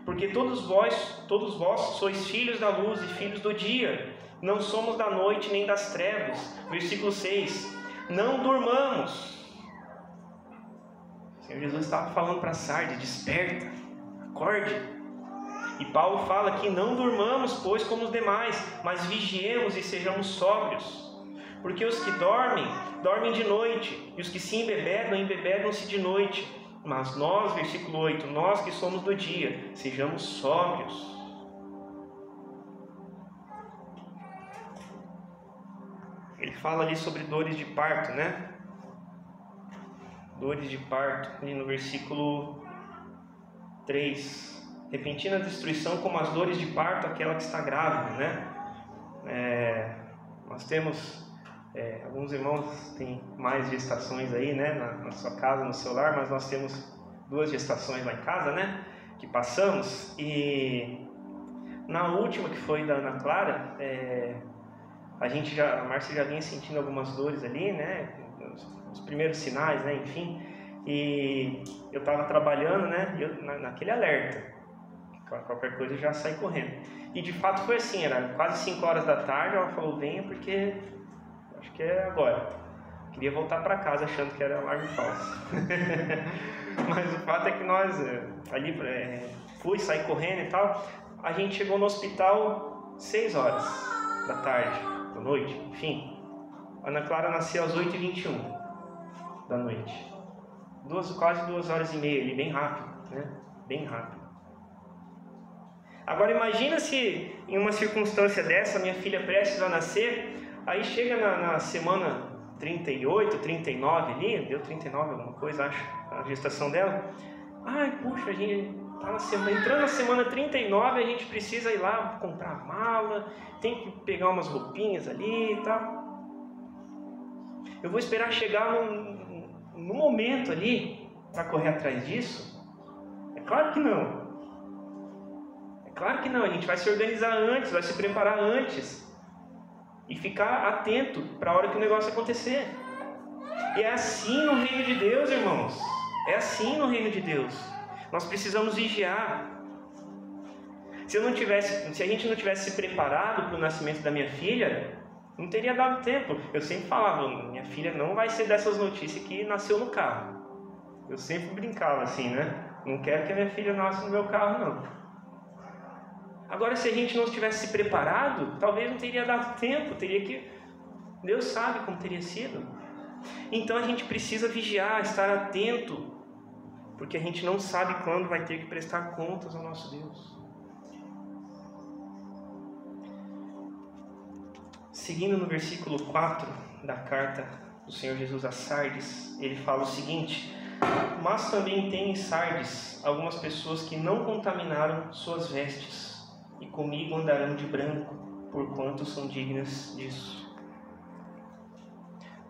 Porque todos vós sois filhos da luz e filhos do dia, não somos da noite nem das trevas. Versículo 6. Não durmamos. O Senhor Jesus estava falando para Sardes: desperta, acorde. E Paulo fala que não durmamos, pois, como os demais, mas vigiemos e sejamos sóbrios. Porque os que dormem, dormem de noite, e os que se embebedam, embebedam-se de noite. Mas nós, versículo 8, nós que somos do dia, sejamos sóbrios. Ele fala ali sobre dores de parto, né? Dores de parto, ali no versículo 3. Repentina destruição como as dores de parto, aquela que está grávida, né? Nós temos, alguns irmãos têm mais gestações aí, né? Na sua casa, no seu lar, mas nós temos 2 gestações lá em casa, né? Que passamos, e na última, que foi da Ana Clara, a Márcia já vinha sentindo algumas dores ali, né? Os primeiros sinais, né? Enfim, e eu estava trabalhando, né? Naquele alerta. Qualquer coisa eu já saí correndo. E de fato foi assim, era quase 5 horas da tarde, ela falou: venha porque acho que é agora. Queria voltar para casa achando que era alarme falso. Mas o fato é que nós ali saí correndo e tal. A gente chegou no hospital 6 horas da tarde, da noite, enfim. A Ana Clara nasceu às 8h21 da noite. Quase 2 horas e meia ali, bem rápido, né? Bem rápido. Agora imagina se em uma circunstância dessa, minha filha prestes a nascer, aí chega na semana 38, 39 ali, deu 39 alguma coisa, acho, a gestação dela. Ai, puxa, a gente tá entrando na semana 39, a gente precisa ir lá comprar a mala, tem que pegar umas roupinhas ali e tal. Eu vou esperar chegar no momento ali para correr atrás disso? É claro que não. Claro que não, a gente vai se organizar antes, vai se preparar antes e ficar atento para a hora que o negócio acontecer. E é assim no reino de Deus, irmãos. É assim no reino de Deus. Nós precisamos vigiar. Se a gente não tivesse se preparado para o nascimento da minha filha, não teria dado tempo. Eu sempre falava: minha filha não vai ser dessas notícias que nasceu no carro. Eu sempre brincava assim, né? Não quero que a minha filha nasça no meu carro, não. Agora, se a gente não tivesse se preparado, talvez não teria dado tempo, Deus sabe como teria sido. Então a gente precisa vigiar, estar atento, porque a gente não sabe quando vai ter que prestar contas ao nosso Deus. Seguindo no versículo 4 da carta do Senhor Jesus a Sardes, ele fala o seguinte: mas também tem em Sardes algumas pessoas que não contaminaram suas vestes, e comigo andarão de branco, porquanto são dignas disso.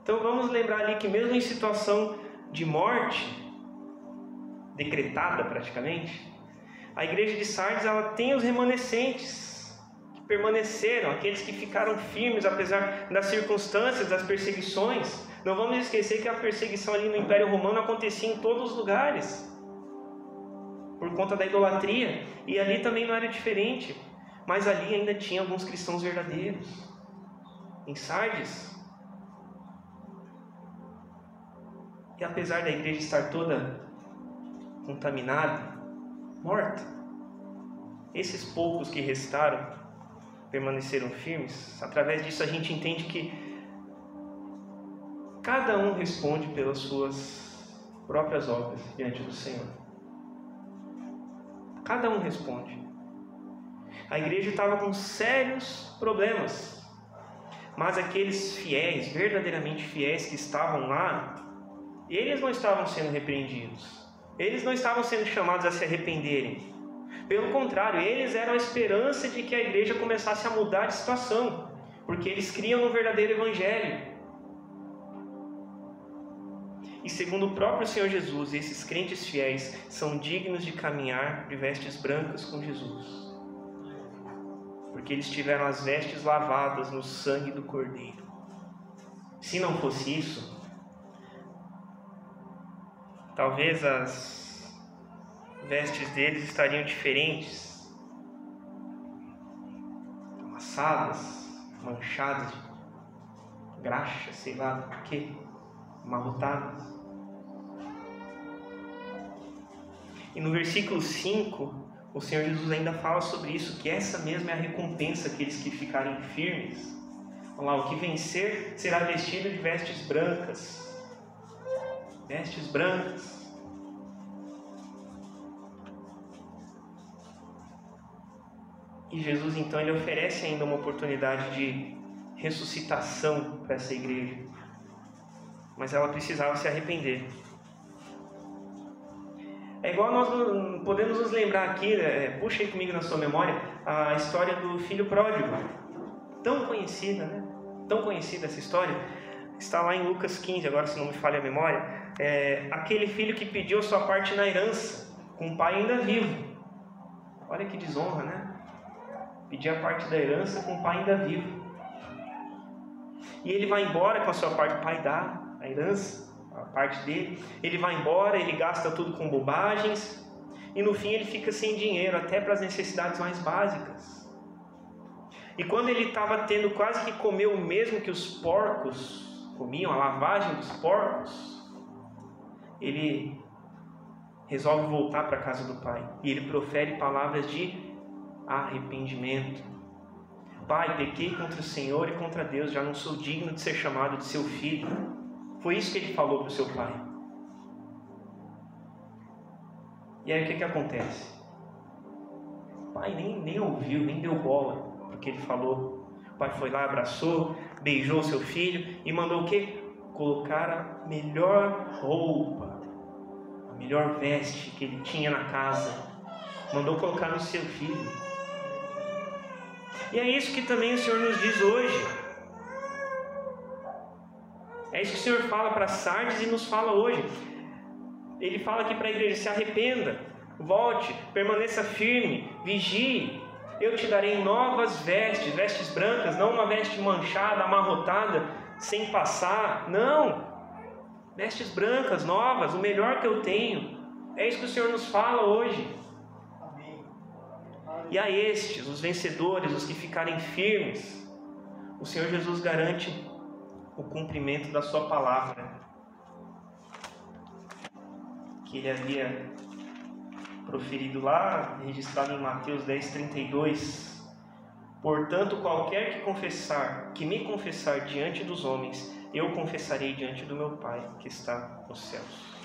Então vamos lembrar ali que mesmo em situação de morte, decretada praticamente, a igreja de Sardes ela tem os remanescentes, que permaneceram, aqueles que ficaram firmes apesar das circunstâncias, das perseguições. Não vamos esquecer que a perseguição ali no Império Romano acontecia em todos os lugares, por conta da idolatria, e ali também não era diferente, mas ali ainda tinha alguns cristãos verdadeiros, em Sardes. E apesar da igreja estar toda contaminada, morta, esses poucos que restaram permaneceram firmes. Através disso a gente entende que cada um responde pelas suas próprias obras diante do Senhor. Cada um responde. A igreja estava com sérios problemas, mas aqueles fiéis, verdadeiramente fiéis que estavam lá, eles não estavam sendo repreendidos, eles não estavam sendo chamados a se arrependerem. Pelo contrário, eles eram a esperança de que a igreja começasse a mudar de situação, porque eles criam no verdadeiro evangelho. E segundo o próprio Senhor Jesus, esses crentes fiéis são dignos de caminhar de vestes brancas com Jesus, porque eles tiveram as vestes lavadas no sangue do Cordeiro. Se não fosse isso, talvez as vestes deles estariam diferentes, amassadas, manchadas de graxa, sei lá do que, amarrotadas. E no versículo 5, o Senhor Jesus ainda fala sobre isso, que essa mesma é a recompensa àqueles que ficarem firmes. Olha lá, o que vencer será vestido de vestes brancas. Vestes brancas. E Jesus então ele oferece ainda uma oportunidade de ressuscitação para essa igreja, mas ela precisava se arrepender. É igual nós podemos nos lembrar aqui, puxa aí comigo na sua memória, a história do filho pródigo, tão conhecida, né? Tão conhecida essa história, está lá em Lucas 15, agora se não me falha a memória, aquele filho que pediu a sua parte na herança, com o pai ainda vivo. Olha que desonra, né? Pedir a parte da herança com o pai ainda vivo. E ele vai embora com a sua parte, o pai dá a herança, a parte dele, ele vai embora, ele gasta tudo com bobagens, e no fim ele fica sem dinheiro, até para as necessidades mais básicas. E quando ele estava tendo quase que comer o mesmo que os porcos comiam, a lavagem dos porcos, ele resolve voltar para a casa do pai, e ele profere palavras de arrependimento. Pai, pequei contra o Senhor e contra Deus, já não sou digno de ser chamado de seu filho. Foi isso que ele falou para o seu pai. E aí o que acontece? O pai nem ouviu, nem deu bola porque ele falou. O pai foi lá, abraçou, beijou seu filho e mandou o quê? Colocar a melhor roupa, a melhor veste que ele tinha na casa. Mandou colocar no seu filho. E é isso que também o Senhor nos diz hoje. É isso que o Senhor fala para Sardes e nos fala hoje. Ele fala aqui para a igreja: se arrependa, volte, permaneça firme, vigie. Eu te darei novas vestes, vestes brancas, não uma veste manchada, amarrotada, sem passar. Não, vestes brancas, novas, o melhor que eu tenho. É isso que o Senhor nos fala hoje. E a estes, os vencedores, os que ficarem firmes, o Senhor Jesus garante o cumprimento da sua palavra, que ele havia proferido lá, registrado em Mateus 10:32. Portanto, qualquer que me confessar diante dos homens, eu confessarei diante do meu Pai que está nos céus.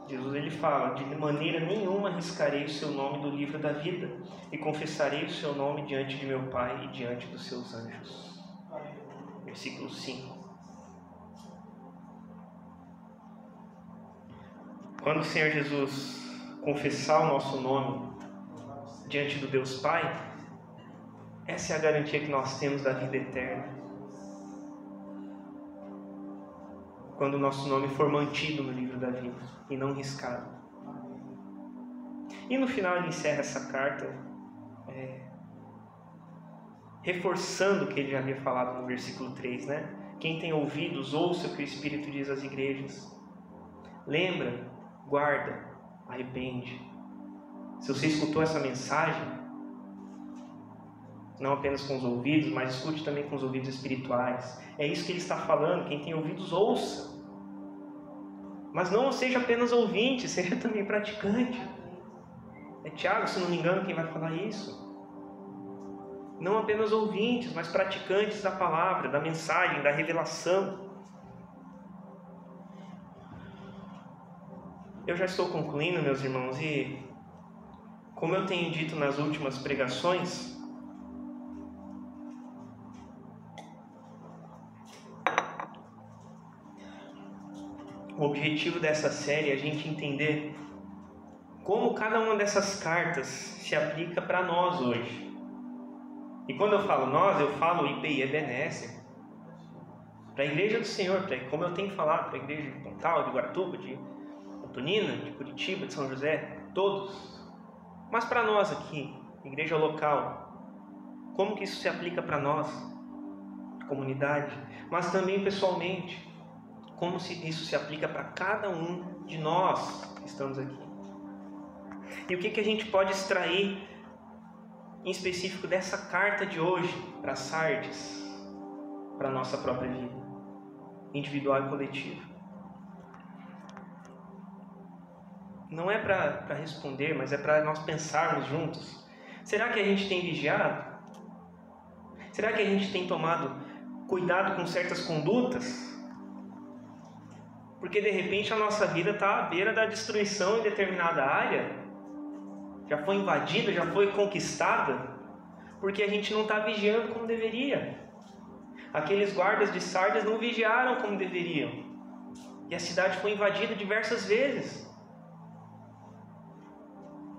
Jesus ele fala: de maneira nenhuma arriscarei o seu nome do livro da vida, e confessarei o seu nome diante de meu Pai e diante dos seus anjos. Versículo 5. Quando o Senhor Jesus confessar o nosso nome diante do Deus Pai, essa é a garantia que nós temos da vida eterna. Quando o nosso nome for mantido no livro da vida e não riscado. E no final ele encerra essa carta reforçando o que ele já havia falado no versículo 3, né? Quem tem ouvidos, ouça o que o Espírito diz às igrejas. Lembra, guarda, arrepende. Se você escutou essa mensagem, não apenas com os ouvidos, mas escute também com os ouvidos espirituais. É isso que ele está falando. Quem tem ouvidos, ouça. Mas não seja apenas ouvinte, seja também praticante. É Tiago, se não me engano, quem vai falar isso. Não apenas ouvintes, mas praticantes da palavra, da mensagem, da revelação. Eu já estou concluindo, meus irmãos, e como eu tenho dito nas últimas pregações, o objetivo dessa série é a gente entender como cada uma dessas cartas se aplica para nós hoje. E quando eu falo nós, eu falo IPI Ebenezer, para a Igreja do Senhor, como eu tenho falado, para a Igreja de Pontal, de Guaratuba, de Antonina, de Curitiba, de São José, todos. Mas para nós aqui, Igreja local, como que isso se aplica para nós, comunidade, mas também pessoalmente, como isso se aplica para cada um de nós que estamos aqui. E o que a gente pode extrair em específico dessa carta de hoje para Sardes, para a nossa própria vida, individual e coletiva. Não é para responder, mas é para nós pensarmos juntos. Será que a gente tem vigiado? Será que a gente tem tomado cuidado com certas condutas? Porque de repente a nossa vida está à beira da destruição em determinada área. Já foi invadida, já foi conquistada, porque a gente não está vigiando como deveria. Aqueles guardas de Sardes não vigiaram como deveriam. E a cidade foi invadida diversas vezes.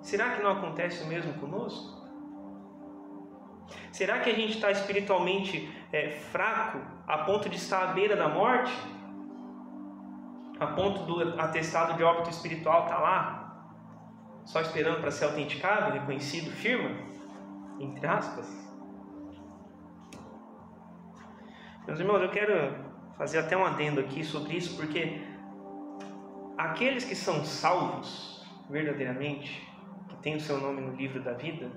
Será que não acontece o mesmo conosco? Será que a gente está espiritualmente fraco, a ponto de estar à beira da morte? A ponto do atestado de óbito espiritual estar lá, só esperando para ser autenticado, reconhecido, firma, entre aspas. Meus irmãos, eu quero fazer até um adendo aqui sobre isso, porque aqueles que são salvos verdadeiramente, que têm o seu nome no livro da vida,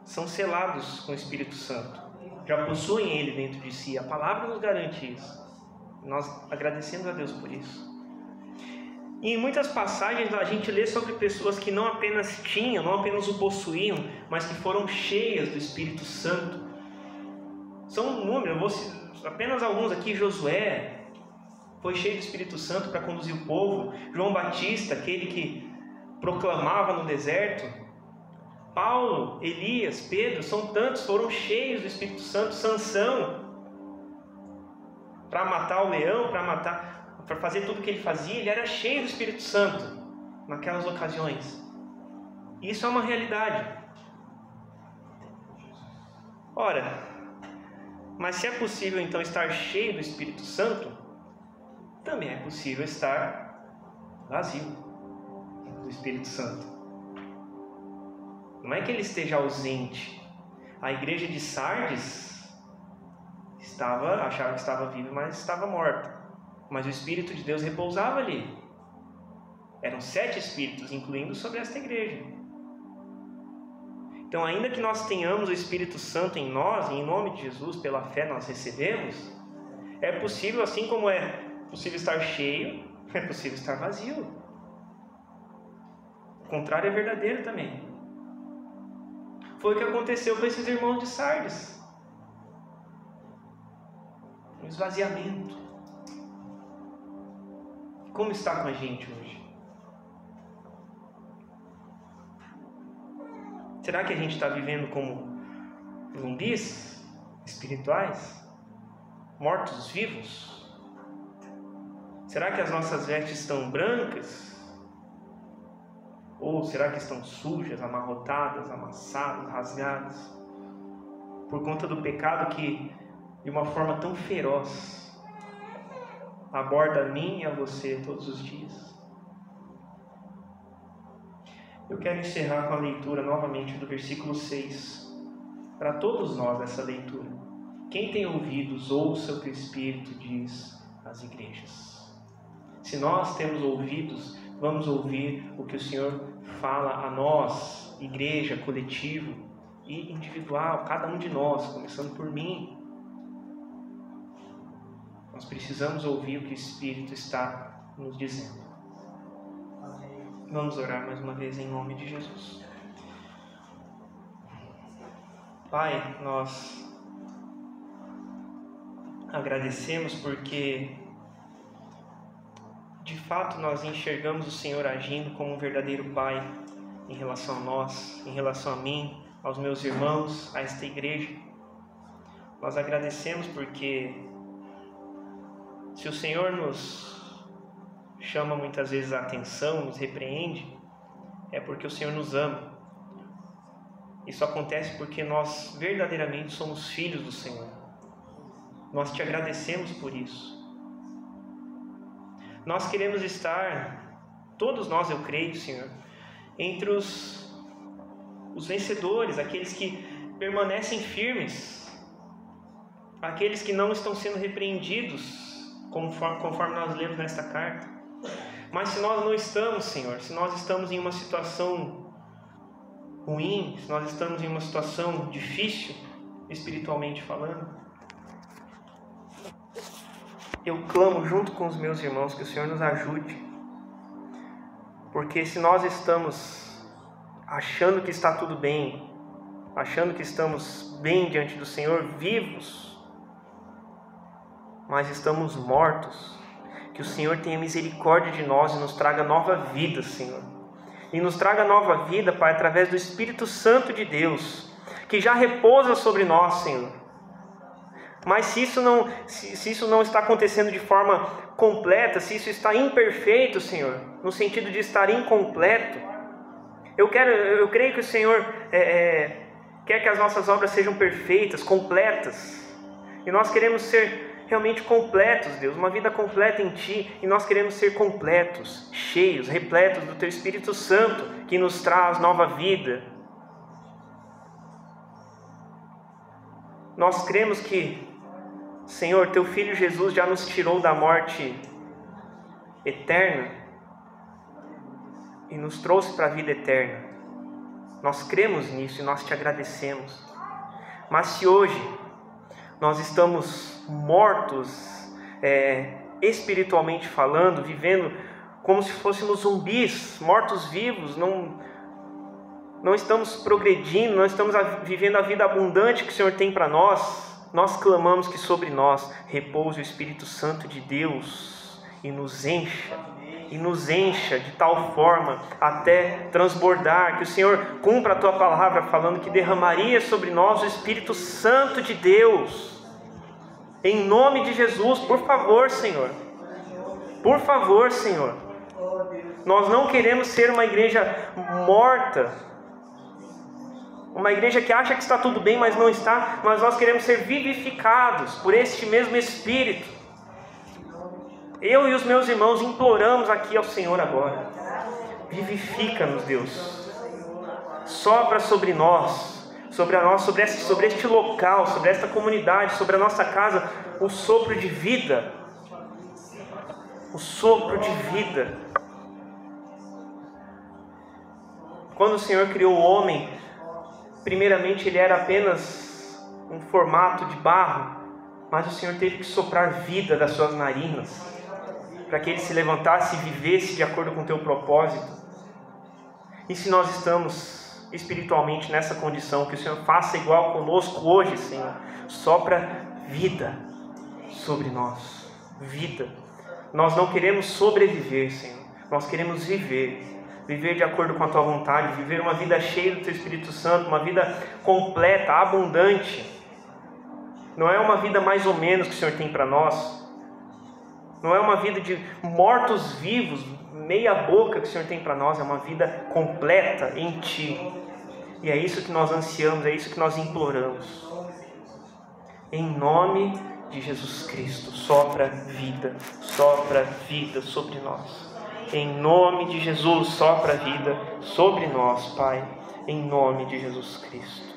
são selados com o Espírito Santo, já possuem ele dentro de si. A palavra nos garante isso. Nós agradecemos a Deus por isso. E em muitas passagens a gente lê sobre pessoas que não apenas tinham, não apenas o possuíam, mas que foram cheias do Espírito Santo. São números, eu vou citar apenas alguns aqui. Josué foi cheio do Espírito Santo para conduzir o povo. João Batista, aquele que proclamava no deserto. Paulo, Elias, Pedro, são tantos, foram cheios do Espírito Santo. Sansão, para matar o leão, para fazer tudo o que ele fazia, ele era cheio do Espírito Santo naquelas ocasiões. Isso é uma realidade. Ora, mas se é possível então estar cheio do Espírito Santo, também é possível estar vazio do Espírito Santo. Não é que ele esteja ausente. A igreja de Sardes achava que estava viva, mas estava morta. Mas o Espírito de Deus repousava ali. Eram 7 Espíritos, incluindo sobre esta igreja. Então, ainda que nós tenhamos o Espírito Santo em nós, e em nome de Jesus, pela fé nós recebemos, é possível, assim como é possível estar cheio, é possível estar vazio. O contrário é verdadeiro também. Foi o que aconteceu com esses irmãos de Sardes. Um esvaziamento. Como está com a gente hoje? Será que a gente está vivendo como zumbis espirituais? Mortos-vivos? Será que as nossas vestes estão brancas? Ou será que estão sujas, amarrotadas, amassadas, rasgadas? Por conta do pecado que, de uma forma tão feroz, aborda a mim e a você todos os dias. Eu quero encerrar com a leitura novamente do versículo 6. Para todos nós essa leitura. Quem tem ouvidos, ouça o que o Espírito diz às igrejas. Se nós temos ouvidos, vamos ouvir o que o Senhor fala a nós, igreja, coletivo e individual, cada um de nós, começando por mim. Nós precisamos ouvir o que o Espírito está nos dizendo. Vamos orar mais uma vez em nome de Jesus. Pai, nós agradecemos porque de fato nós enxergamos o Senhor agindo como um verdadeiro Pai em relação a nós, em relação a mim, aos meus irmãos, a esta igreja. Nós agradecemos porque se o Senhor nos chama muitas vezes a atenção, nos repreende, é porque o Senhor nos ama. Isso acontece porque nós verdadeiramente somos filhos do Senhor. Nós te agradecemos por isso. Nós queremos estar, todos nós eu creio, Senhor, entre os vencedores, aqueles que permanecem firmes, aqueles que não estão sendo repreendidos, conforme nós lemos nesta carta. Mas se nós não estamos, Senhor, se nós estamos em uma situação ruim, se nós estamos em uma situação difícil, espiritualmente falando, eu clamo junto com os meus irmãos que o Senhor nos ajude. Porque se nós estamos achando que está tudo bem, achando que estamos bem diante do Senhor, vivos, mas estamos mortos, que o Senhor tenha misericórdia de nós e nos traga nova vida, Senhor. E nos traga nova vida, Pai, através do Espírito Santo de Deus, que já repousa sobre nós, Senhor. Mas se isso não está acontecendo de forma completa, se isso está imperfeito, Senhor, no sentido de estar incompleto, eu creio que o Senhor quer que as nossas obras sejam perfeitas, completas. E nós queremos ser realmente completos, Deus, uma vida completa em Ti, e nós queremos ser completos, cheios, repletos do Teu Espírito Santo, que nos traz nova vida. Nós cremos que, Senhor, Teu Filho Jesus já nos tirou da morte eterna e nos trouxe para a vida eterna. Nós cremos nisso e nós Te agradecemos. Mas se hoje nós estamos mortos, espiritualmente falando, vivendo como se fôssemos zumbis, mortos-vivos, não estamos progredindo, não estamos vivendo a vida abundante que o Senhor tem para nós, nós clamamos que sobre nós repouse o Espírito Santo de Deus e nos encha de tal forma até transbordar, que o Senhor cumpra a Tua palavra falando que derramaria sobre nós o Espírito Santo de Deus, em nome de Jesus. Por favor, Senhor, nós não queremos ser uma igreja morta, uma igreja que acha que está tudo bem, mas não está, mas nós queremos ser vivificados por este mesmo Espírito. Eu e os meus irmãos imploramos aqui ao Senhor agora: vivifica-nos, Deus, sopra sobre nós, sobre este local, sobre esta comunidade, sobre a nossa casa, o sopro de vida, Quando o Senhor criou o homem, primeiramente ele era apenas um formato de barro, mas o Senhor teve que soprar vida das suas narinas, para que ele se levantasse e vivesse de acordo com o Teu propósito. E se nós estamos espiritualmente nessa condição, que o Senhor faça igual conosco hoje, Senhor. Sopra vida sobre nós. Vida. Nós não queremos sobreviver, Senhor. Nós queremos viver. Viver de acordo com a Tua vontade. Viver uma vida cheia do Teu Espírito Santo. Uma vida completa, abundante. Não é uma vida mais ou menos que o Senhor tem para nós. Não é uma vida de mortos-vivos, meia boca que o Senhor tem para nós. É uma vida completa em Ti. E é isso que nós ansiamos, é isso que nós imploramos. Em nome de Jesus Cristo, sopra vida sobre nós. Em nome de Jesus, sopra vida sobre nós, Pai. Em nome de Jesus Cristo.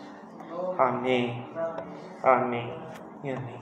Amém. Amém e amém.